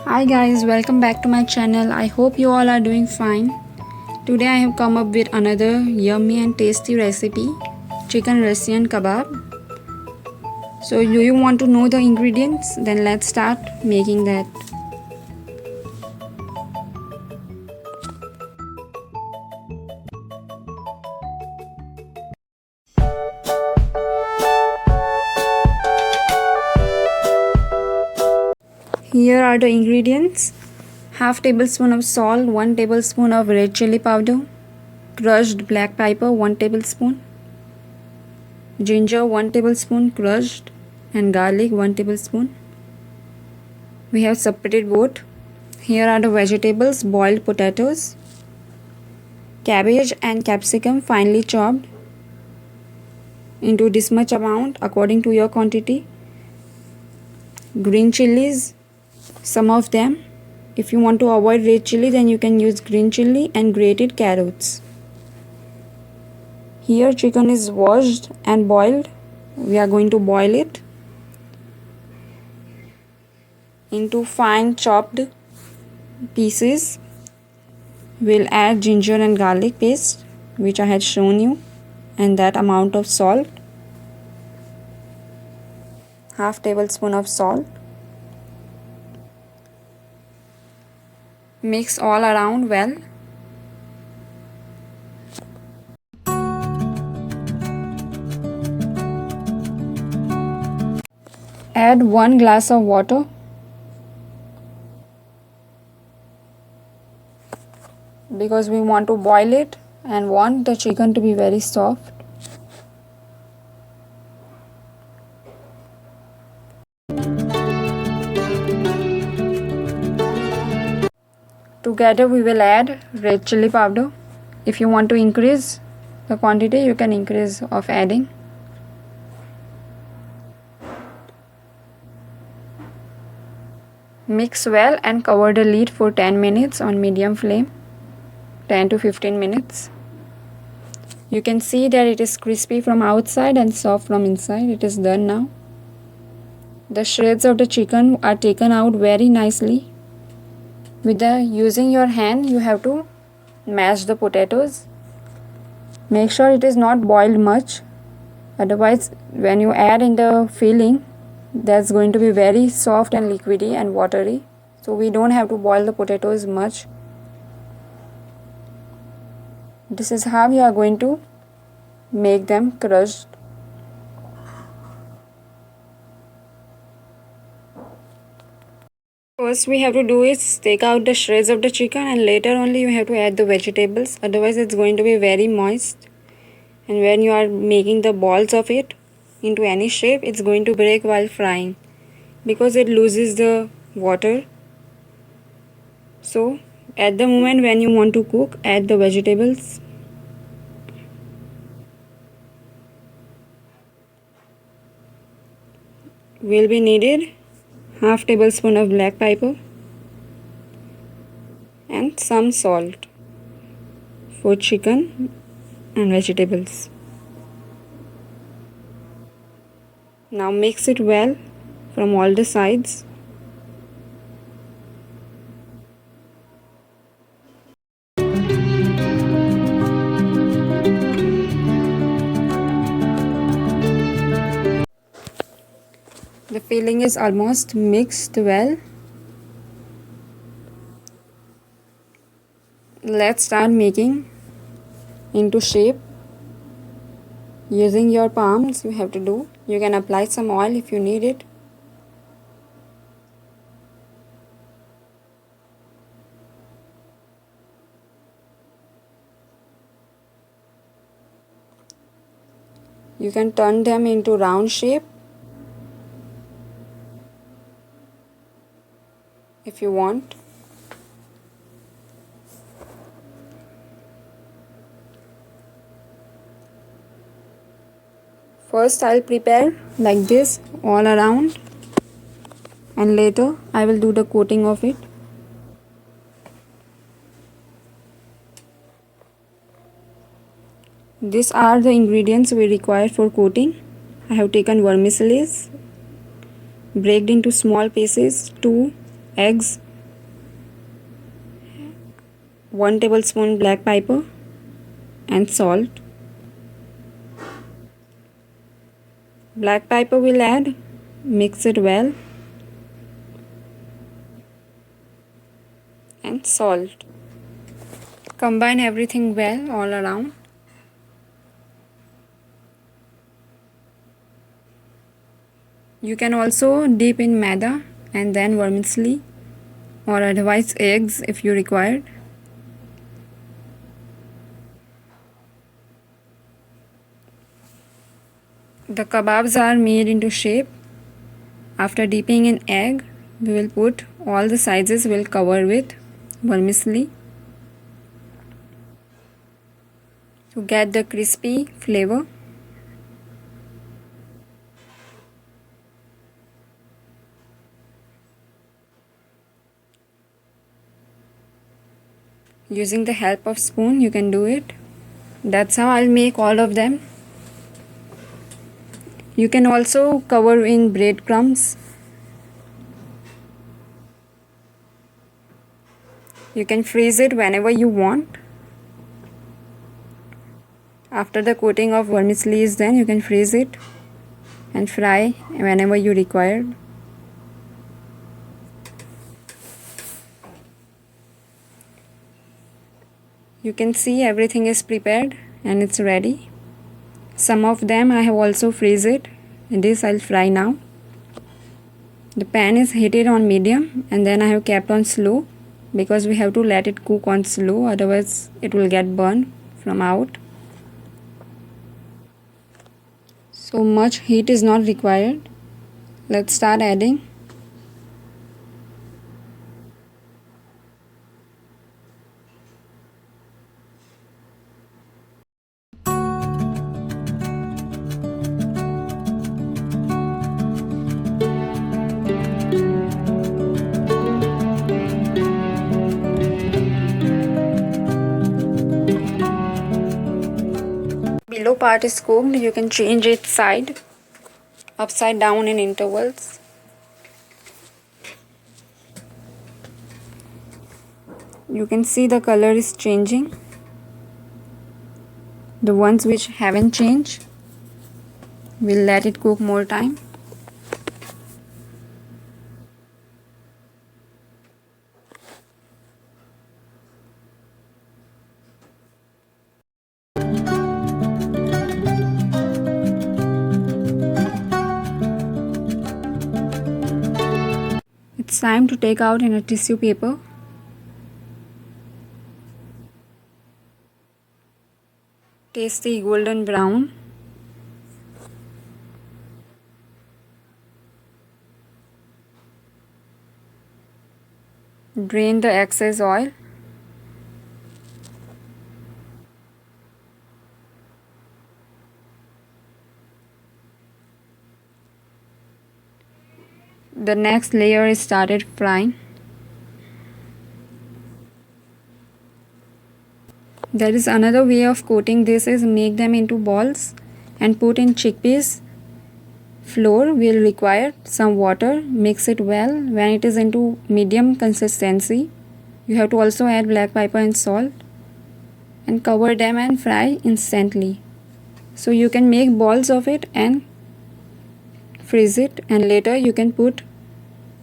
Hi guys, welcome back to my channel. I hope you all are doing fine. Today I have come up with another yummy and tasty recipe, chicken Russian kebab. So do you want to know the ingredients? Then let's start making that. Here are the ingredients. Half tablespoon of salt, 1 tablespoon of red chili powder, crushed black pepper 1 tablespoon, ginger 1 tablespoon crushed, and garlic 1 tablespoon. We have separated both. Here are the vegetables: boiled potatoes, cabbage and capsicum finely chopped into this much amount according to your quantity, green chilies, some of them. If you want to avoid red chili, then you can use green chili, and grated carrots. Here chicken is washed and boiled. We are going to boil it into fine chopped pieces. We'll add ginger and garlic paste, which I had shown you, and that amount of salt, half tablespoon of salt. Mix all around well. Add 1 glass of water. Because we want to boil it and want the chicken to be very soft. Together we will add red chili powder. If you want to increase the quantity, you can increase of adding. Mix well and cover the lid for 10 minutes on medium flame. 10 to 15 minutes. You can see that it is crispy from outside and soft from inside. It is done now. The shreds of the chicken are taken out very nicely. Using your hand, you have to mash the potatoes. Make sure it is not boiled much. Otherwise, when you add in the filling, that's going to be very soft and liquidy and watery. So we don't have to boil the potatoes much. This is how we are going to make them crushed. First we have to do is take out the shreds of the chicken, and later only you have to add the vegetables. Otherwise it's going to be very moist, and when you are making the balls of it into any shape, it's going to break while frying because it loses the water. So at the moment when you want to cook, add the vegetables. Will be needed half tablespoon of black pepper and some salt for chicken and vegetables. Now mix it well from all the sides. The filling is almost mixed well. Let's start making into shape. Using your palms, you have to do. You can apply some oil if you need it. You can turn them into round shape if you want. First I'll prepare like this all around, and later I will do the coating of it. These are the ingredients we require for coating. I have taken vermicille, breaked into small pieces, 2 eggs, 1 tablespoon black pepper and salt. Black pepper will add, mix it well, and salt. Combine everything well all around. You can also dip in maida and then vermicille or otherwise eggs if you required. The kebabs are made into shape. After dipping in egg, we will put all the sizes will cover with vermicille to get the crispy flavor. Using the help of spoon you can do it. That's how I'll make all of them. You can also cover in breadcrumbs. You can freeze it whenever you want. After the coating of vermicille is done, you can freeze it and fry whenever you require. You can see everything is prepared and it's ready. Some of them I have also freeze it, and this I'll fry now. The pan is heated on medium and then I have kept on slow because we have to let it cook on slow, otherwise it will get burned from out. So much heat is not required. Let's start adding. Below part is cooked, you can change its side upside down in intervals. You can see the color is changing. The ones which haven't changed, we'll let it cook more time. It's time to take out in a tissue paper. Tasty golden brown. Drain the excess oil. The next layer is started frying. There is another way of coating this is make them into balls and put in chickpeas. Flour will require some water, mix it well. When it is into medium consistency, you have to also add black pepper and salt and cover them and fry instantly. So you can make balls of it and freeze it, and later you can put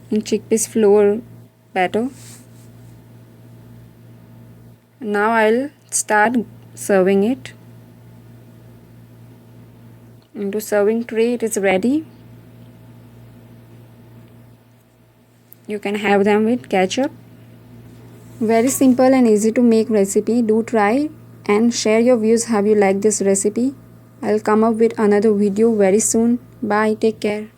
in chickpeas flour batter. Now I'll start serving it. Into serving tray, it is ready. You can have them with ketchup. Very simple and easy to make recipe. Do try and share your views how you like this recipe. I'll come up with another video very soon. Bye, take care.